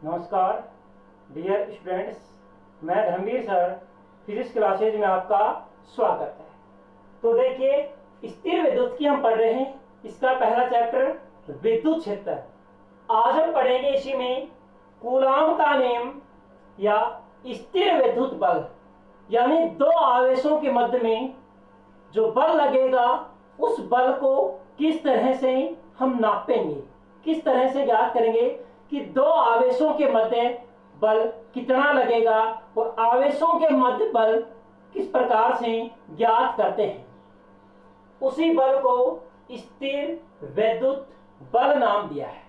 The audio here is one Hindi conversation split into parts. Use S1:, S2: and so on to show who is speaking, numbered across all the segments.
S1: नमस्कार डियर स्टूडेंट्स, मैं धर्मवीर सर फिजिक्स क्लासेज में आपका स्वागत है। तो देखिए, स्थिर विद्युत की हम पढ़ रहे हैं। इसका पहला चैप्टर विद्युत क्षेत्र। आज हम पढ़ेंगे इसी में कूलाम का नियम या स्थिर विद्युत बल, यानी दो आवेशों के मध्य में जो बल लगेगा उस बल को किस तरह से हम नापेंगे, किस तरह से ज्ञात करेंगे कि दो आवेशों के मध्य बल कितना लगेगा और आवेशों के मध्य बल किस प्रकार से ज्ञात करते हैं। उसी बल को स्थिर विद्युत बल नाम दिया है।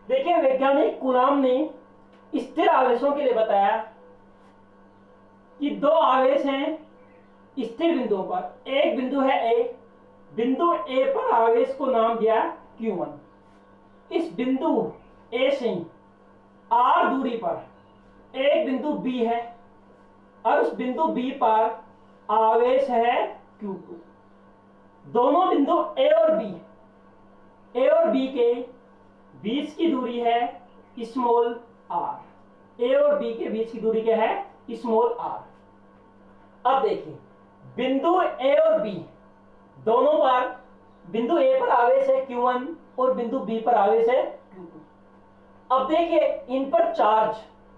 S1: देखिए, वैज्ञानिक कूलाम ने स्थिर आवेशों के लिए बताया कि दो आवेश हैं स्थिर बिंदुओं पर। एक बिंदु है ए, बिंदु ए पर आवेश को नाम दिया Q1। इस बिंदु ए से r दूरी पर एक बिंदु B है और उस बिंदु B पर आवेश है Q2। दोनों बिंदु A और B के बीच की दूरी है स्मॉल r। A और B के बीच की दूरी क्या है? Small r। अब देखिए, बिंदु A और B दोनों पर, बिंदु A पर आवेश है Q1 और बिंदु B पर आवेश है Q2। अब देखिए, इन पर चार्ज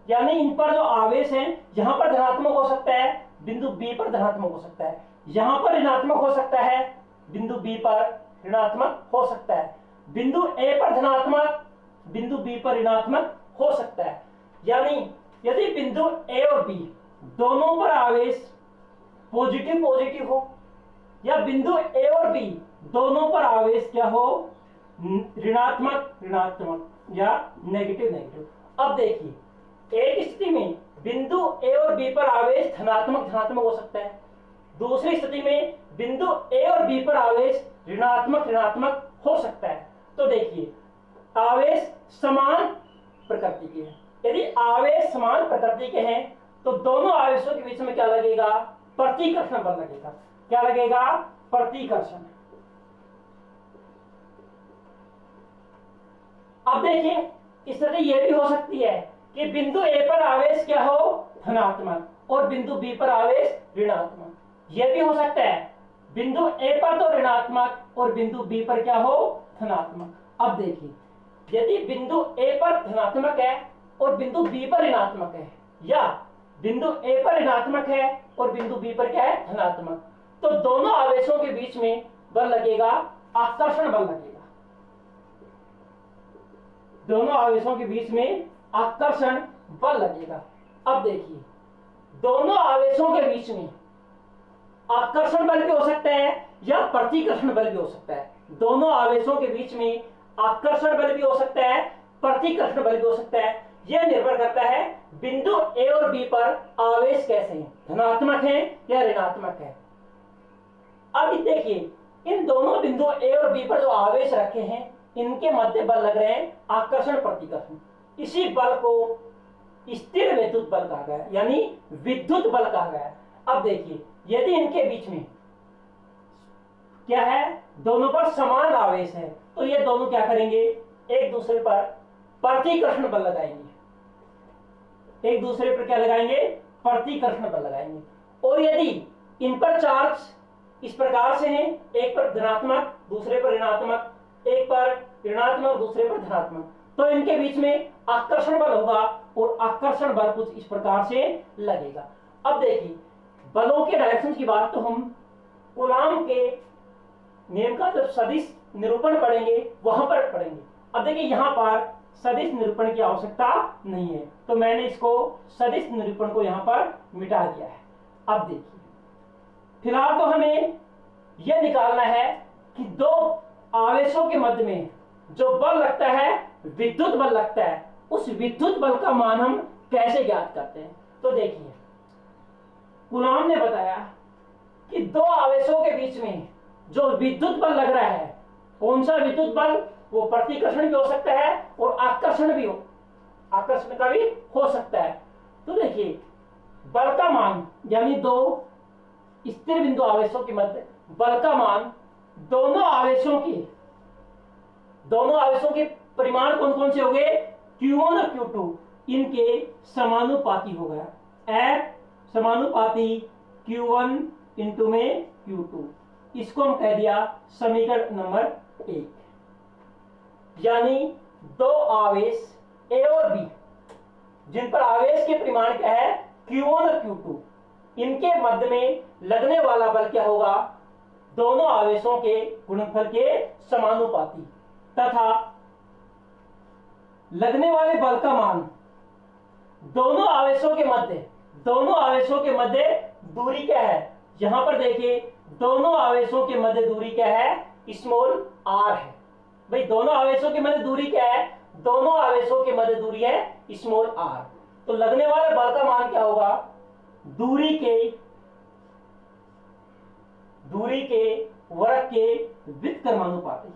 S1: यानी इन पर जो आवेश है, यहां पर धनात्मक हो सकता है, बिंदु B पर धनात्मक हो सकता है, यहां पर ऋणात्मक हो सकता है, बिंदु B पर ऋणात्मक हो सकता है, बिंदु A पर धनात्मक, बिंदु B पर ऋणात्मक हो सकता है। यानी यदि बिंदु A और B दोनों पर आवेश पॉजिटिव पॉजिटिव हो या बिंदु A और B दोनों पर आवेश क्या हो? ऋणात्मक ऋणात्मक या नेगेटिव नेगेटिव। अब देखिए, एक स्थिति में बिंदु A और B पर आवेश धनात्मक धनात्मक हो सकता है, दूसरी स्थिति में बिंदु A और B पर आवेश ऋणात्मक ऋणात्मक हो सकता है। तो देखिए, आवेश समान प्रकृति के हैं। यदि आवेश समान प्रकृति के हैं तो दोनों आवेशों के बीच में क्या लगेगा? प्रतिकर्षण बल लगेगा। क्या लगेगा? प्रतिकर्षण। अब देखिए, स्थिति यह भी हो सकती है कि बिंदु A पर आवेश क्या हो? धनात्मक और बिंदु B पर आवेश ऋणात्मक। यह भी हो सकता है बिंदु A पर तो ऋणात्मक और बिंदु B पर क्या हो? धनात्मक। अब देखिए, यदि बिंदु A पर धनात्मक है और बिंदु B पर ऋणात्मक है, या बिंदु A पर ऋणात्मक है और बिंदु B पर क्या है? धनात्मक, तो दोनों आवेशों के बीच में बल लगेगा, आकर्षण बल लगेगा। दोनों आवेशों के बीच में आकर्षण बल लगेगा। अब देखिए, दोनों आवेशों के बीच में आकर्षण बल भी हो सकता है या प्रतिकर्षण बल भी हो सकता है। दोनों आवेशों के बीच में आकर्षण बल भी हो सकता है, प्रतिकर्षण बल भी हो सकता है। यह निर्भर करता है बिंदु A और B पर आवेश कैसे हैं, धनात्मक है या ऋणात्मक है। अब देखिए, इन दोनों बिंदु A और B पर जो आवेश रखे हैं, इनके मध्य बल लग रहे हैं आकर्षण प्रतिकर्षण। इसी बल को स्थिर विद्युत बल कहा गया, यानी विद्युत बल कहा गया। अब देखिए, यदि इनके बीच में क्या है? दोनों पर समान आवेश है, तो ये दोनों क्या करेंगे? एक दूसरे पर प्रतिकर्षण बल लगाएंगे। एक दूसरे पर क्या लगाएंगे? प्रतिकर्षण बल लगाएंगे। और यदि इन पर चार्ज इस प्रकार से हैं, एक पर धनात्मक दूसरे पर ऋणात्मक, एक पर ऋणात्मक दूसरे पर धनात्मक, तो इनके बीच में आकर्षण बल होगा और आकर्षण बल कुछ इस प्रकार से लगेगा। अब देखिए, बलों के डायरेक्शन की बात तो हम कूलाम के नियम का जब सदिश निरूपण पढ़ेंगे वहां पर पढ़ेंगे। अब देखिए, यहां पर सदिश निरूपण की आवश्यकता नहीं है, तो मैंने इसको सदिश निरूपण को यहां पर मिटा दिया है। अब देखिए, फिलहाल तो हमें यह निकालना है कि दो आवेशों के मध्य में जो बल लगता है, विद्युत बल लगता है, उस विद्युत बल का मान हम कैसे ज्ञात करते हैं। तो देखिए, कूलाम ने बताया कि दो आवेशों के बीच में जो विद्युत बल लग रहा है, कौन सा विद्युत बल? वो प्रतिकर्षण भी हो सकता है और आकर्षण भी आकर्षण का भी हो सकता है। तो देखिए, बल का मान, यानी दो स्थिर बिंदु आवेशों के मध्य बल का मान दोनों आवेशों के परिमाण कौन कौन से हो गए? Q1 और Q2 इनके समानुपाती हो गया। F समानुपाती Q1 इंटू में Q2, इसको हम कह दिया समीकरण नंबर 1। यानी दो आवेश A और B जिन पर आवेश के परिमाण क्या है Q1 और Q2, इनके मध्य में लगने वाला बल क्या होगा, दोनों आवेशों के गुणनफल के समानुपाती, तथा लगने वाले बल का मान दोनों आवेशों के मध्य दूरी क्या है, यहां पर देखिए दोनों आवेशों के मध्य दूरी क्या है, स्मॉल r है। भाई दोनों आवेशों के मध्य दूरी क्या है, दोनों आवेशों के मध्य दूरी है स्मॉल r। तो लगने वाले बल का मान क्या होगा, दूरी के वर्ग के व्युत्क्रमानुपाती।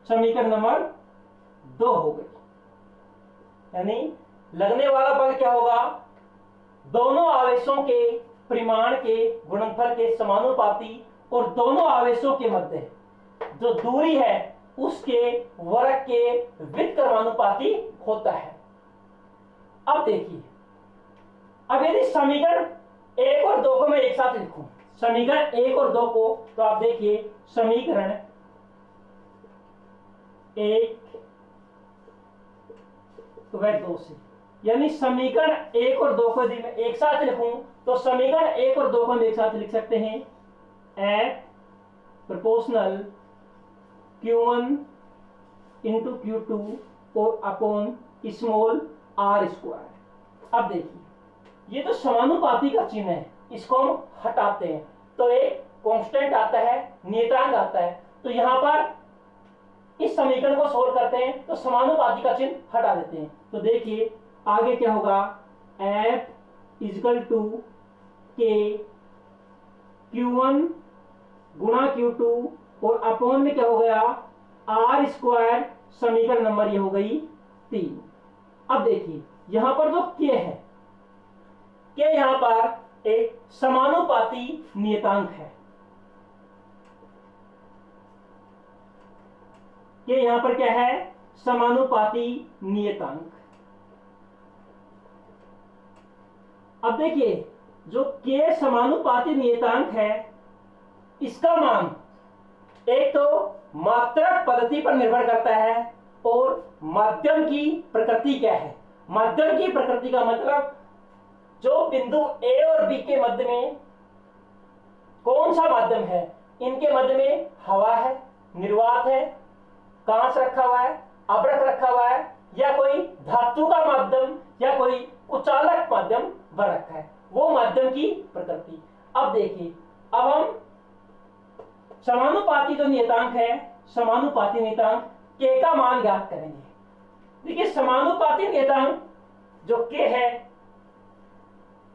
S1: समीकरण नंबर 2 हो गई। यानी लगने वाला बल क्या होगा, दोनों आवेशों के परिमाण के गुणनफल के समानुपाती और दोनों आवेशों के मध्य जो दूरी है उसके वर्ग के व्युत्क्रमानुपाती होता है। अब देखिए, अब यदि समीकरण 1 और 2 को मैं एक साथ लिखूं, समीकरण 1 और 2 को, तो आप देखिए समीकरण 1 व 2 से, यानी समीकरण 1 और 2 को यदि मैं एक साथ लिखूं तो समीकरण 1 और 2 को हम एक साथ लिख सकते हैं F proportional Q1 into Q2 और अपॉन स्मॉल r स्क्वायर। अब देखिए ये तो समानुपाती का चिन्ह है, इसको हम हटाते हैं तो एक कांस्टेंट आता है, नियतांक आता है। तो यहां पर इस समीकरण को सोल्व करते हैं तो समानुपाती का चिन्ह हटा देते हैं। तो देखिए आगे क्या होगा, F इजकल टू के Q1 गुणा Q2 और अपॉन में क्या हो गया r स्क्वायर, समीकरण नंबर ये हो गई 3। अब देखिए यहां पर जो k है, k यहां पर एक समानुपाती नियतांक है, k यहां पर क्या है, समानुपाती नियतांक। अब देखिए जो k समानुपाती नियतांक है, इसका मान एक तो मात्रक पद्धति पर निर्भर करता है और माध्यम की प्रकृति क्या है। माध्यम की प्रकृति का मतलब जो बिंदु A और B के मध्य में कौन सा माध्यम है, इनके मध्य में हवा है, निर्वात है, कांच रखा हुआ है, अभ्रक रखा हुआ है, या कोई धातु का माध्यम या कोई कुचालक माध्यम बन रखा है, वो माध्यम की प्रकृति। अब देखिए, अब हम समानुपाती जो नियतांक है, समानुपाती नियतांक k का मान ज्ञात करेंगे। देखिए समानुपाती नियतांक जो k है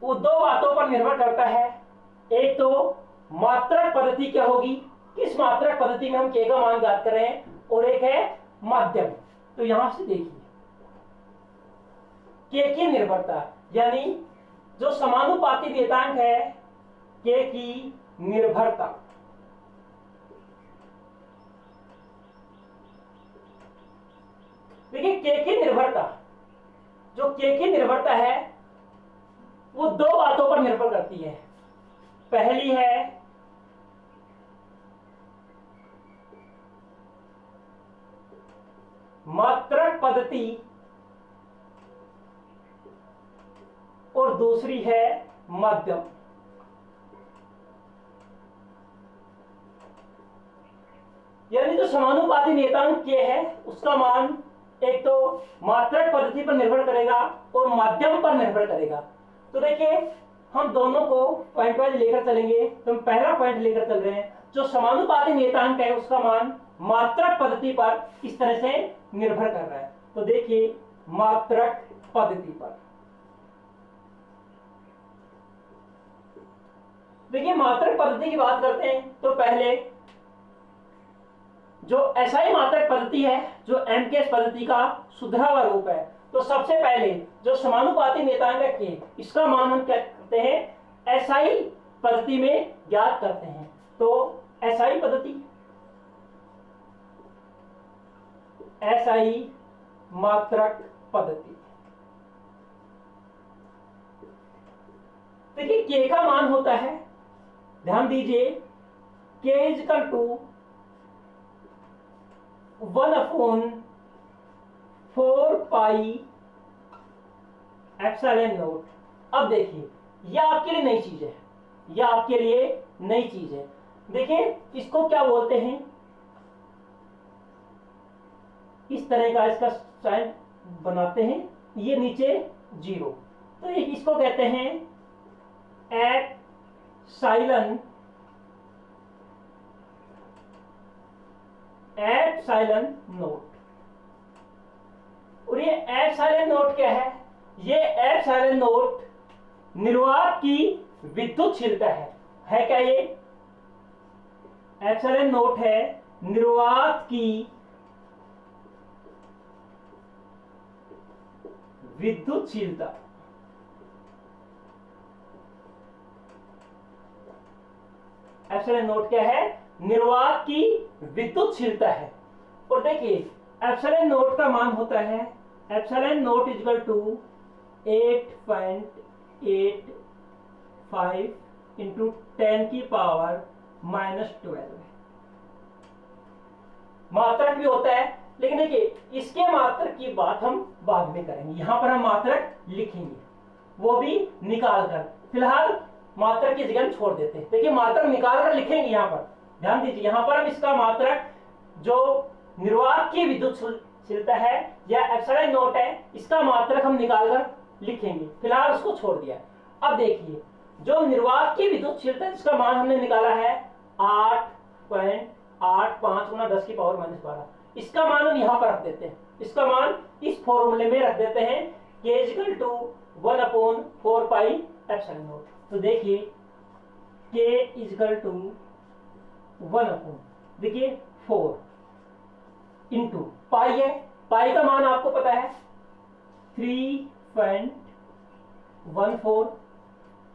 S1: वो दो बातों पर निर्भर करता है। एक तो मात्रक पद्धति क्या होगी, किस मात्रक पद्धति में हम k का मान ज्ञात कर रहे हैं, और एक है माध्यम। तो यहां से देखिए k की निर्भरता, यानी जो समानुपाती नियतांक है k की निर्भरता। देखिए k की निर्भरता, जो k की निर्भरता है वो दो बातों पर निर्भर करती है। पहली है मात्रक पद्धति और दूसरी है माध्यम। यानी जो समानुपाती नियतांक k है उसका मान एक तो मात्रक पद्धति पर निर्भर करेगा और माध्यम पर निर्भर करेगा। तो देखिए हम दोनों को पॉइंट वाइज लेकर चलेंगे। तो हम पहला पॉइंट लेकर चल रहे हैं, जो समानुपाती नियतांक है उसका मान मात्रक पद्धति पर इस तरह से निर्भर कर रहा है। तो देखिए मात्रक पद्धति पर, देखिए मात्रक पद्धति की बात करते हैं तो पहले जो SI मात्रक पद्धति है, जो MKS पद्धति का सुधरा हुआ रूप है, तो सबसे पहले जो समानुपाती नियतांक है k, इसका मान हम क्या करते हैं, SI पद्धति में ज्ञात करते हैं। तो SI पद्धति, SI मात्रक पद्धति। देखिए k का मान होता है, ध्यान दीजिए, k is equal to 1/4 pi epsilon naught. अब देखिए यह आपके लिए नई चीज है, यह आपके लिए नई चीज है। देखिए इसको क्या बोलते हैं, इस तरह का इसका साइन बनाते हैं, ये नीचे 0, तो इसको कहते हैं एप्सिलॉन नोट। और ये एप्सिलॉन नोट क्या है, ये एप्सिलॉन नोट निर्वात की विद्युतशीलता है क्या, ये एप्सिलॉन नोट है निर्वात की विद्युतशीलता। एप्सिलॉन नोट क्या है, निर्वात की विद्युतशीलता है। और देखिए एप्सिलॉन नोट का मान होता है, epsilon naught is equal to 8.85 into 10⁻⁻12। मात्रक भी होता है, लेकिन देखिए इसके मात्रक की बात हम बाद में करेंगे, यहां पर हम मात्रक लिखेंगे वो भी निकाल कर। फिलहाल मात्रक की जगह छोड़ देते हैं। देखिए मात्रक निकाल कर लिखेंगे, यहां पर ध्यान दीजिए, यहां पर हम इसका मात्रक जो निर्वात की विद्युतशीलता है या एप्सिलॉन नोट है, इसका मात्रक हम निकाल कर लिखेंगे, फिलहाल उसको छोड़ दिया। अब देखिए जो निर्वात की विद्युतशीलता है जिसका मान हमने निकाला है 8.85 गुना 10⁻⁻12, इसका मान हम यहां पर रख देते हैं, इसका मान इस फॉर्मूले में रख देते हैं k is equal to 1/4 pi epsilon naught. तो देखिए k इज इक्वल टू 1/4, देखिए 4 इंटू पाई है, पाई का मान आपको पता है 3.14,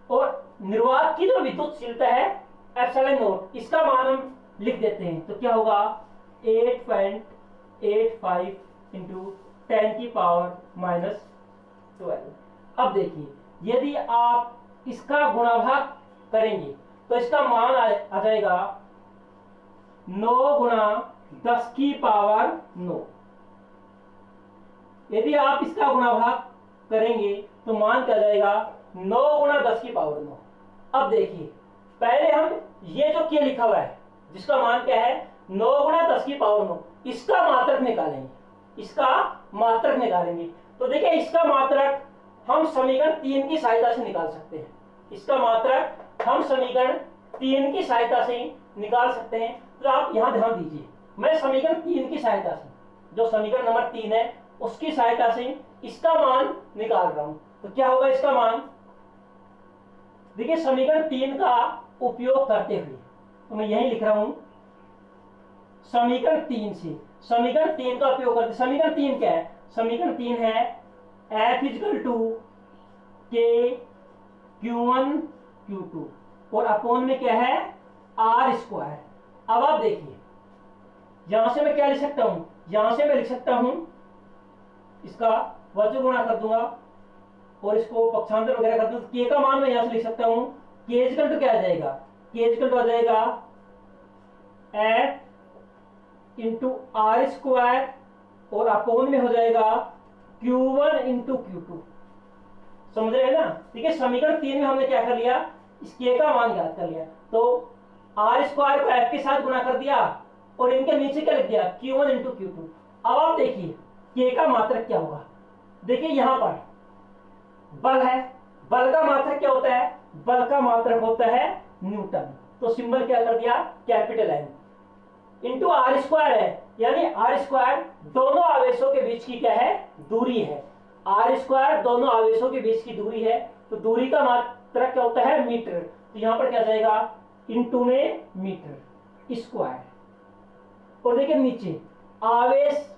S1: और निर्वात की जो विद्युतशीलता है एप्सिलॉन नोट, इसका मान हम लिख देते हैं, तो क्या होगा 8.85 इंटू 10⁻⁻12। अब देखिए यदि आप इसका गुणा भाग करेंगे तो इसका मान आ जाएगा 9 गुणा 10⁻9। यदि आप इसका गुणा भाग करेंगे तो मान क्या जाएगा 9 गुणा 10⁻9। अब देखिए पहले हम ये जो k लिखा हुआ है जिसका मान क्या है 9 गुणा 10⁻9, इसका मात्रक निकालेंगे, इसका मात्रक निकालेंगे। तो देखिए इसका मात्रक हम समीकरण 3 की सहायता से निकाल सकते हैं, इसका मात्रक हम समीकरण 3 की सहायता से निकाल सकते हैं। तो आप यहां ध्यान दीजिए, मैं समीकरण 3 की सहायता से, जो समीकरण नंबर 3 है उसकी सहायता से इसका मान निकाल रहा हूं। तो क्या होगा इसका मान, देखिए समीकरण 3 का उपयोग करते हुए, तो मैं यही लिख रहा हूं समीकरण 3 से, समीकरण 3 का उपयोग करते, समीकरण 3 क्या है, समीकरण 3 है F equal to K Q1 Q2 और अपोन में क्या है R स्क्वायर। अब आप देखिए यहां से मैं क्या लिख सकता हूं, यहां से मैं लिख सकता हूं इसका वज्र गुणा कर दूंगा और इसको पक्षांतर वगैरह कर दूं, तो K का मान मैं यहां से लिख सकता हूं K इक्वल टू क्या आ जाएगा, K इक्वल टू आ जाएगा F इंटू R स्क्वायर और अपोन में हो जाएगा Q1 इंटू Q2। समझ रहे हैं ना। ठीक है, समीकरण 3 में हमने क्या कर लिया, इस K का मान ज्ञात कर लिया, तो R स्क्वायर को F के साथ गुणा कर दिया और इनके नीचे क्या लिख दिया Q1 इंटू Q2। अब आप देखिए K का मात्रक क्या होगा, देखिए यहां पर बल है, बल का मात्रक क्या होता है, बल का मात्रक होता है न्यूटन, तो सिंबल क्या कर दिया capital N into R square है, यानी R स्क्वायर दोनों आवेशों के बीच की क्या है दूरी है, R स्क्वायर दोनों आवेशों के बीच की दूरी है, तो दूरी का मात्रक क्या होता है मीटर, तो यहां पर क्या जाएगा इंटू में मीटर स्क्वायर। और देखिए नीचे आवेश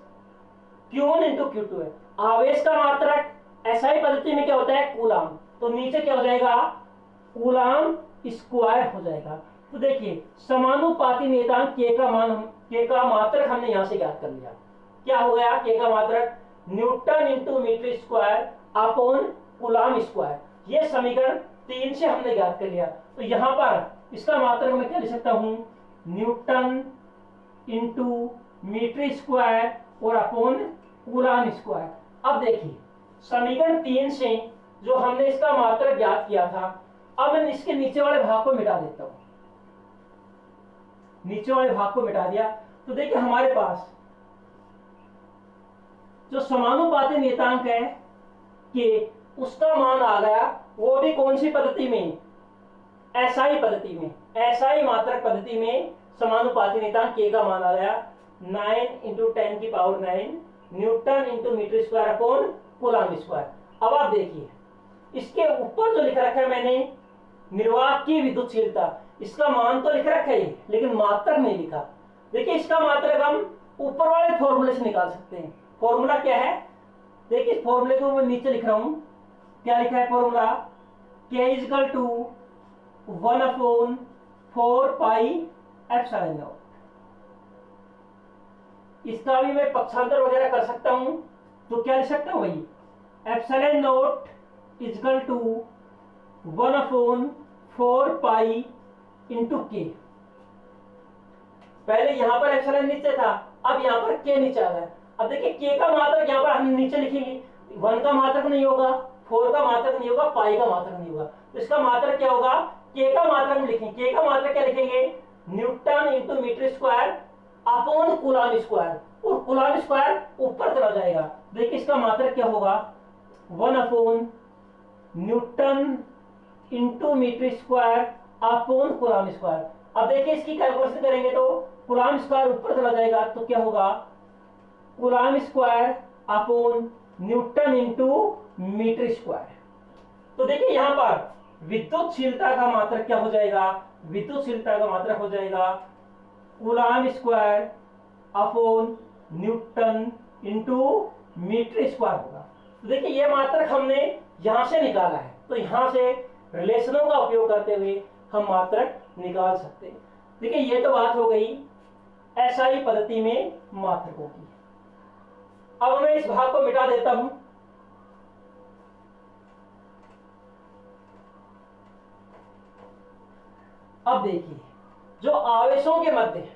S1: Q1 इंटू Q2 है, आवेश का मात्रक SI पद्धति में क्या होता है कूलाम, तो नीचे क्या हो जाएगा कूलाम स्क्वायर हो जाएगा। तो देखिए समानुपाती नियतांक K का मान, K का मात्रक हमने यहां से ज्ञात कर लिया, क्या हो गया K का मात्रक newton into metre square upon coulomb square. ये समीकरण 3 से हमने ज्ञात कर लिया। तो यहां पर इसका मात्रक मैं क्या लिख सकता हूं, न्यूटन इंटू मीटर स्क्वायर और अपॉन कूलम्ब स्क्वायर। अब देखिए समीकरण 3 से जो हमने इसका मात्रक ज्ञात किया था, अब मैं इसके नीचे वाले भाग को मिटा देता हूं। नीचे वाले भाग को मिटा दिया तो देखिए हमारे पास जो समानुपाती नियतांक है कि उसका मान आ गया, वो भी कौन सी पद्धति में, एसआई पद्धति में। एसआई मात्रक पद्धति में समानुपाती नियतांक के का मान आ गया 9 इंटू 10 की power 9 newton into metre square upon coulomb square. अब आप देखिए इसके ऊपर जो लिख रखा है मैंने, निर्वात की विद्युतशीलता, इसका मान तो लिख रखा है लेकिन मात्रक नहीं लिखा। देखिए इसका मात्रक हम ऊपर वाले फॉर्मूले से निकाल सकते हैं। फॉर्मूला क्या है, देखिए इस फॉर्मूले को मैं नीचे लिख रहा हूं। क्या लिखा है formula, K equal to 1 upon 4 pi epsilon naught. इसका भी मैं पक्षांतर वगैरह कर सकता हूं, तो क्या लिख सकता हूं भाई, epsilon naught equal to 1 upon 4 pi into K. पहले यहां पर एप्सिलॉन नीचे था, अब यहां पर के नीचे आ गया। अब देखिए के का मात्रक यहां पर हम नीचे लिखेंगे, 1 का मात्रक नहीं होगा, 4 का मात्रक नहीं होगा, पाई का मात्रक नहीं होगा, तो इसका मात्रक क्या होगा, के का मात्रक लिखेंगे। के का मात्रक क्या लिखेंगे, newton into metre square upon coulomb square, और कूलम्ब स्क्वायर ऊपर चला जाएगा। देखिए इसका मात्रक क्या होगा, 1 upon newton into metre square upon coulomb square. अब देखिए इसकी कैलकुलेशन करेंगे तो कूलम्ब स्क्वायर ऊपर चला जाएगा, तो क्या होगा, coulomb square upon newton into metre square. तो देखिए यहां पर विद्युतशीलता का मात्रक क्या हो जाएगा, विद्युतशीलता का मात्रक हो जाएगा coulomb square upon newton into metre square होगा। तो देखिए ये मात्रक हमने यहां से निकाला है, तो यहां से रिलेशनों का उपयोग करते हुए हम मात्रक निकाल सकते हैं। देखिए ये तो बात हो गई एसआई पद्धति में मात्रकों की। अब मैं इस भाग को मिटा देता हूं। अब देखिए जो आवेशों के मध्य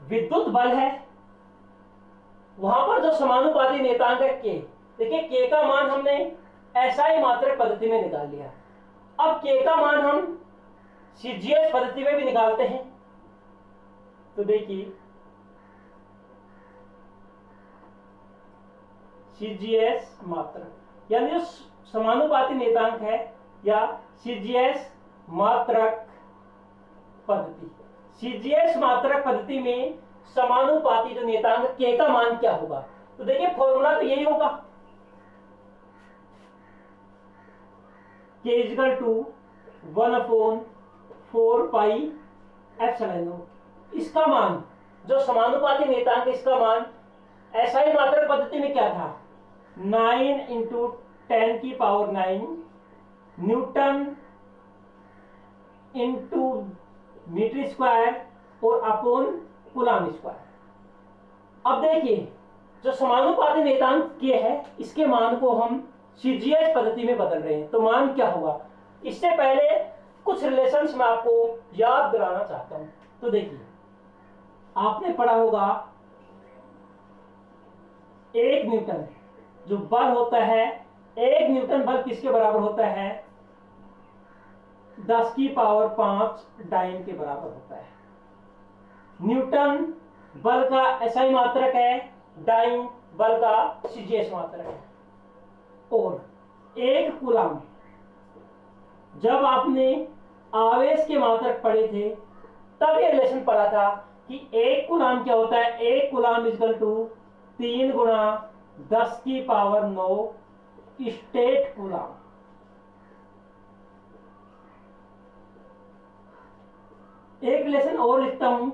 S1: विद्युत बल है, वहां पर जो समानुपाती नियतांक है के, देखिए के का मान हमने एसआई मात्रक पद्धति में निकाल लिया। अब के का मान हम सीजीएस पद्धति में भी निकालते हैं। तो देखिए सीजीएस मात्रक यानी जो समानुपाती नियतांक है या सीजीएस मात्रक पद्धति, सीजीएस मात्रक पद्धति में समानुपाती जो नियतांक के का मान क्या होगा, तो देखिए फॉर्मूला तो यही होगा, K equal to 1 upon 4 pi epsilon naught. इसका मान जो समानुपाती नियतांक, इसका मान एसआई मात्रक पद्धति में क्या था, 9 इंटू 10 की power 9 newton into metre square और अपॉन कूलम्ब स्क्वायर। अब देखिए जो समानुपाती नियतांक के है, इसके मान को हम सीजीएस पद्धति में बदल रहे हैं, तो मान क्या होगा। इससे पहले कुछ रिलेशंस मैं आपको याद दिलाना चाहता हूं। तो देखिए आपने पढ़ा होगा 1 न्यूटन जो बल होता है, 1 न्यूटन बल किसके बराबर होता है, 10 की पावर 5 डाइन के बराबर होता है। न्यूटन बल का एसआई मात्रक है, डाइन बल का सीजीएस मात्रक है। और 1 कूलम्ब, जब आपने आवेश के मात्रक पढ़े थे तब ये रिलेशन पढ़ा था कि 1 कूलम्ब क्या होता है, 1 कूलम्ब इक्वल टू 3 गुणा 10 की पावर 9 स्टेट कूलम्ब। एक रिलेशन और लिखता हूं,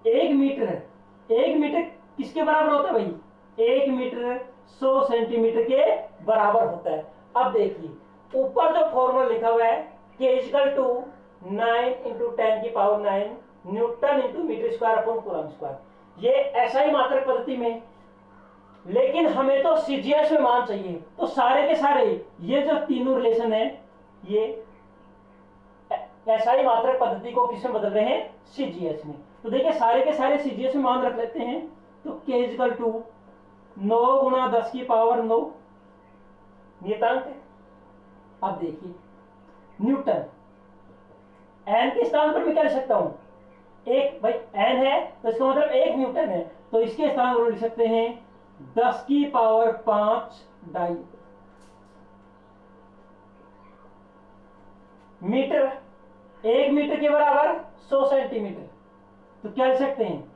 S1: 1 मीटर किसके बराबर होता है भाई, 1 मीटर 100 सेंटीमीटर के बराबर होता है। अब देखिए ऊपर जो फॉर्मूला लिखा हुआ है के इक्वल टू 9 इंटू 10 की power 9 newton into metre square upon coulomb square, ये एसआई मात्रक पद्धति में लेकिन हमें तो सीजीएस में मान चाहिए। तो सारे के सारे ये जो तीनों रिलेशन है ये एसआई मात्रक पद्धति को किसमें बदल रहे हैं? सीजीएस में। तो देखिए सारे के सारे सीजीएस में मान रख लेते हैं। तो k इक्वल टू 9 गुणा 10 की पावर 9 नियतांक है। अब देखिए न्यूटन, एन के स्थान पर मैं क्या लिख सकता हूं? एक, भाई एन है तो इसका मतलब 1 न्यूटन है, तो इसके स्थान पर लिख सकते हैं 10 की पावर 5 डाई मीटर। 1 मीटर के बराबर 100 सेंटीमीटर। तो क्या लिख सकते हैं?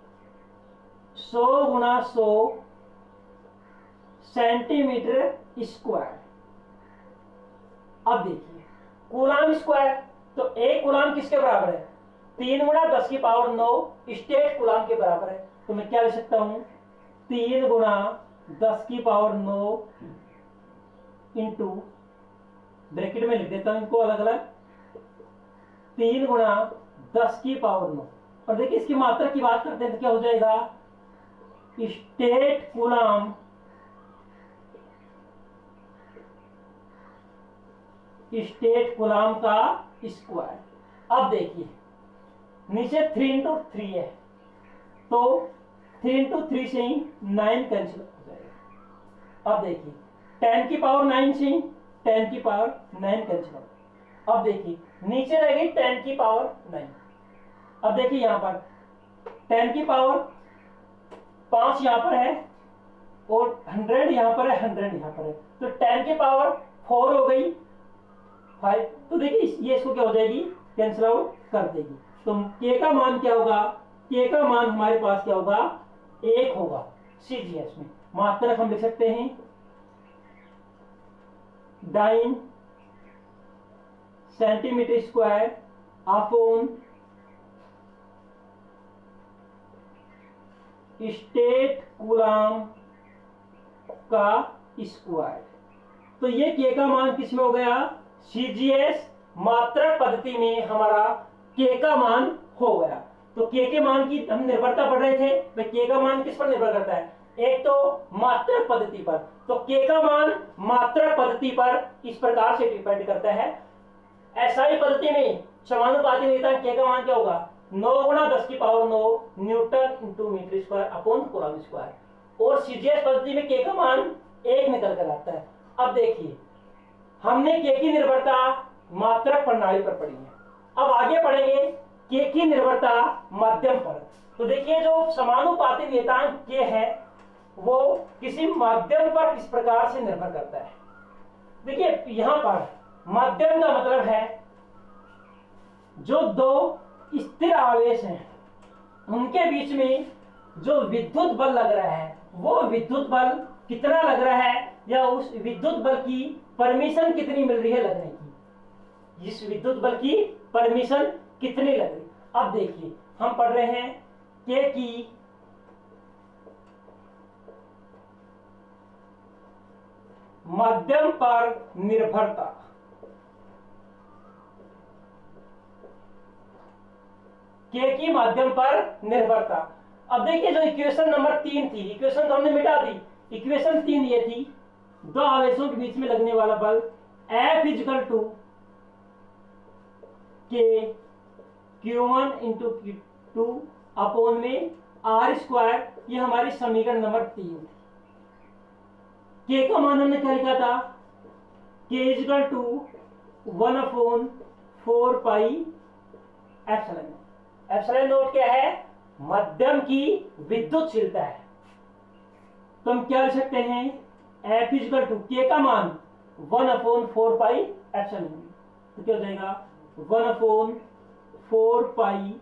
S1: 100 गुणा 100 सेंटीमीटर स्क्वायर। अब देखिए कूलाम स्क्वायर, तो 1 कूलाम किसके बराबर है? 3 गुणा 10 की पावर 9 स्टेट कूलाम के बराबर है। तो मैं क्या लिख सकता हूं? 3 गुणा 10 की पावर 9 इंटू, ब्रैकेट में लिख देता हूं इनको अलग अलग, 3 गुणा 10 की पावर 9। और देखिए इसकी मात्रा की बात करते हैं तो क्या हो जाएगा? स्टेट कूलाम स्टेट कूलाम का स्क्वायर। अब देखिए नीचे 3 इंटू 3 है, तो 3 इंटू 3 से ही 9 कैंसिल हो जाएगा। अब देखिए 10 की पावर 9 से ही 10 की पावर 9 कैंसिल हो। अब देखिए नीचे रहेगी 10 की पावर 9। अब देखिए यहां पर 10 की पावर 5 यहां पर है और 100 यहां पर है, 100 यहां पर है, तो 10 की पावर 4 हो गई 5। तो देखिए ये इसको क्या हो जाएगी? कैंसिल आउट कर देगी। तो k का मान क्या होगा? k का मान हमारे पास क्या होगा? 1 होगा। सीजीएस में मात्रक हम लिख सकते हैं dyne centimetre square upon state coulomb का स्क्वायर। तो ये k का मान किसमें हो गया? सीजीएस मात्रक पद्धति में हमारा k का मान हो गया। तो k के मान की हम निर्भरता पढ़ रहे थे, तो k का मान किस पर निर्भर करता है? एक तो मात्रक पद्धति पर, तो k का मान मात्रक पद्धति पर इस प्रकार से डिपेंड करता है। एसआई पद्धति में समानुपाती नियतांक k का मान क्या होगा? 9 गुणा 10 की power 9 newton into metre square upon coulomb square. और सीजीएस पद्धति में k का मान 1 निकल कर आता है। अब देखिए हमने k की निर्भरता मात्रक प्रणाली पर पढ़ी है, अब आगे पढ़ेंगे k की निर्भरता माध्यम पर। तो देखिए जो समानुपाती नियतांक k है वो किसी माध्यम पर किस प्रकार से निर्भर करता है। देखिए यहां पर माध्यम का मतलब है जो दो स्थिर आवेश हैं उनके बीच में जो विद्युत बल लग रहा है वो विद्युत बल कितना लग रहा है, या उस विद्युत बल की परमिशन कितनी मिल रही है लगने की, इस विद्युत बल की परमिशन कितनी लग रही। अब देखिए हम पढ़ रहे हैं k की माध्यम पर निर्भरता। k की माध्यम पर निर्भरता। अब देखिए जो इक्वेशन नंबर 3 थी, इक्वेशन तो हमने मिटा दी, इक्वेशन 3 ये थी, दो आवेशों के बीच में लगने वाला बल F equal to K Q1 into Q2 upon में R स्क्वायर। ये हमारी समीकरण नंबर 3 थी। K का मान हमने क्या लिखा था? K equal to 1 upon 4 pi epsilon. Epsilon naught क्या है? मध्यम की विद्युतशीलता है। तो हम क्या लिख सकते हैं? F इक्वल टू K का मान 1 अपॉन 4 पाई एप्सिलॉन। तो क्या हो जाएगा? 1 upon 4 pi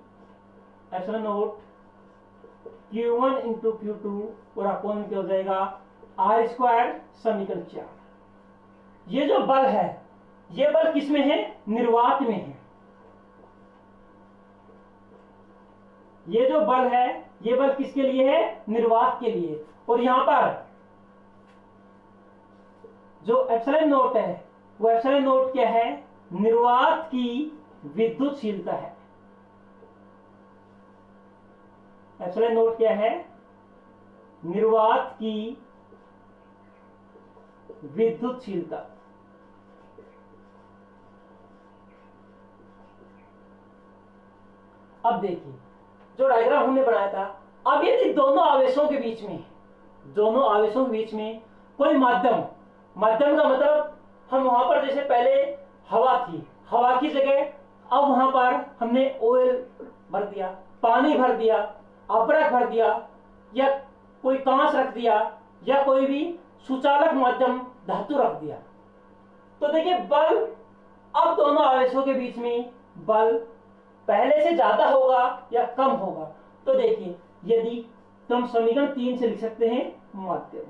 S1: epsilon note Q1 into Q2 और अपॉन में क्या हो जाएगा? R स्क्वायर समीकरण 4। ये जो बल है ये बल किसमें है? निर्वात में है। ये जो बल है ये बल किसके लिए है? निर्वात के लिए। और यहां पर जो एप्सिलॉन नोट है वो एप्सिलॉन नोट क्या है? निर्वात की विद्युतशीलता है। एप्सिलॉन नोट क्या है? निर्वात की विद्युतशीलता। अब देखिए जो डायग्राम हमने बनाया था, अब यदि दोनों आवेशों के बीच में कोई माध्यम, माध्यम का मतलब हम वहां पर जैसे पहले हवा थी, हवा की जगह अब वहां पर हमने ऑयल भर दिया, पानी भर दिया, अभ्रक भर दिया, या कोई कांच रख दिया, या कोई भी सुचालक माध्यम धातु रख दिया, तो देखिए बल, अब दोनों आवेशों के बीच में बल पहले से ज्यादा होगा या कम होगा। तो देखिए यदि तो हम समीकरण 3 से लिख सकते हैं माध्यम,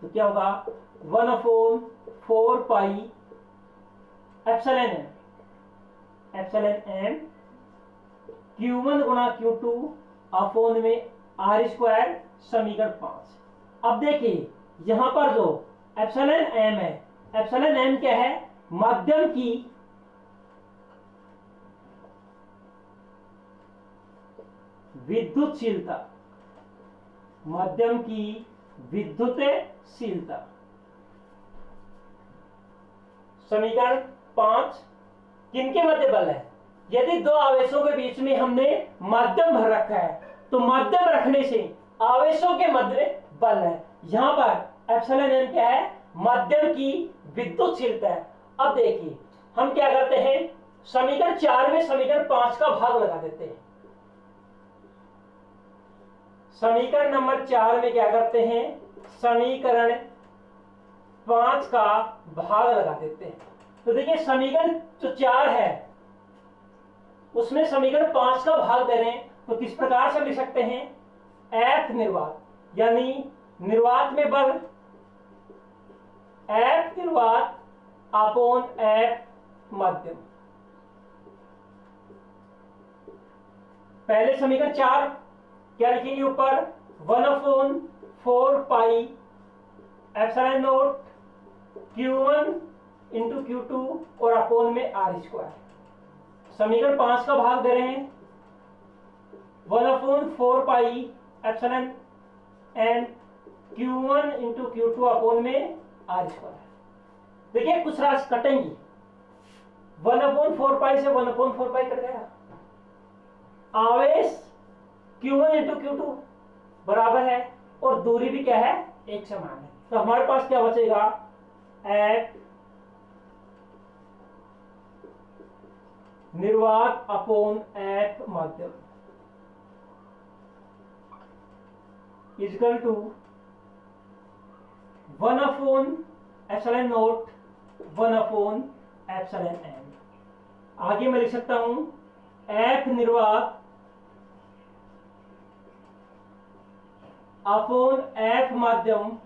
S1: तो क्या होगा 1/4 पाई एप्सिलॉन m Q1 गुणा Q2 अपॉन में R², समीकरण 5। अब देखिए यहां पर जो एप्सिलॉन m है, एप्सिलॉन m क्या है, माध्यम की विद्युतशीलता, माध्यम की विद्युतशीलता। समीकरण 5 किनके मध्य बल है, यदि दो आवेशों के बीच में हमने माध्यम भर रखा है तो माध्यम रखने से आवेशों के मध्य बल है। यहां पर एप्सिलॉन m क्या है, माध्यम की विद्युतशीलता है। अब देखिए हम क्या करते हैं, समीकरण 4 में समीकरण 5 का भाग लगा देते हैं। समीकरण नंबर 4 में क्या करते हैं, समीकरण 5 का भाग लगा देते हैं। तो देखिए समीकरण जो 4 है उसमें समीकरण 5 का भाग दे रहे हैं, तो किस प्रकार से लिख सकते हैं, F निर्वात, यानी निर्वात में बल F निर्वात अपॉन F माध्यम। पहले समीकरण 4 क्या लिखेंगे, ऊपर 1/4 pi epsilon not Q1 into Q2 और अपॉन में R²। समीकरण 5 का भाग दे रहे हैं 1/4 pi epsilon n Q1 into Q2 upon में R²। देखिए कुछ राशि कटेंगी, 1/4 पाई से 1/4 पाई कट गया, आवेश Q1 इंटू Q2 बराबर है और दूरी भी क्या है, एक समान है। तो हमारे पास क्या बचेगा, F निर्वात अपॉन F माध्यम इक्वल टू 1/एप्सिलॉन नॉट 1/एप्सिलॉन m। आगे मैं लिख सकता हूं F निर्वात अपॉन F माध्यम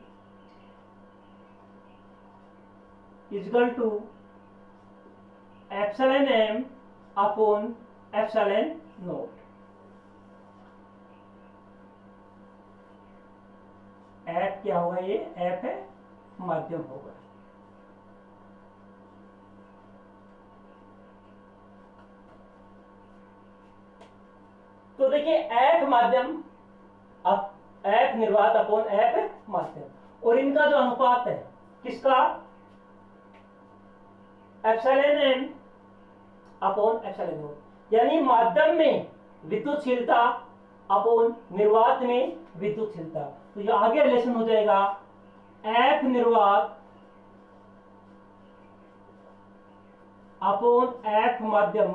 S1: equal to epsilon m upon epsilon naught. F क्या होगा, ये F है, माध्यम होगा। तो देखिए F माध्यम, अब F निर्वात अपॉन F माध्यम, और इनका जो अनुपात है किसका, epsilon m upon epsilon not, यानी माध्यम में विद्युतशीलता अपॉन निर्वात में विद्युतशीलता। तो ये आगे रिलेशन हो जाएगा F निर्वात अपॉन F माध्यम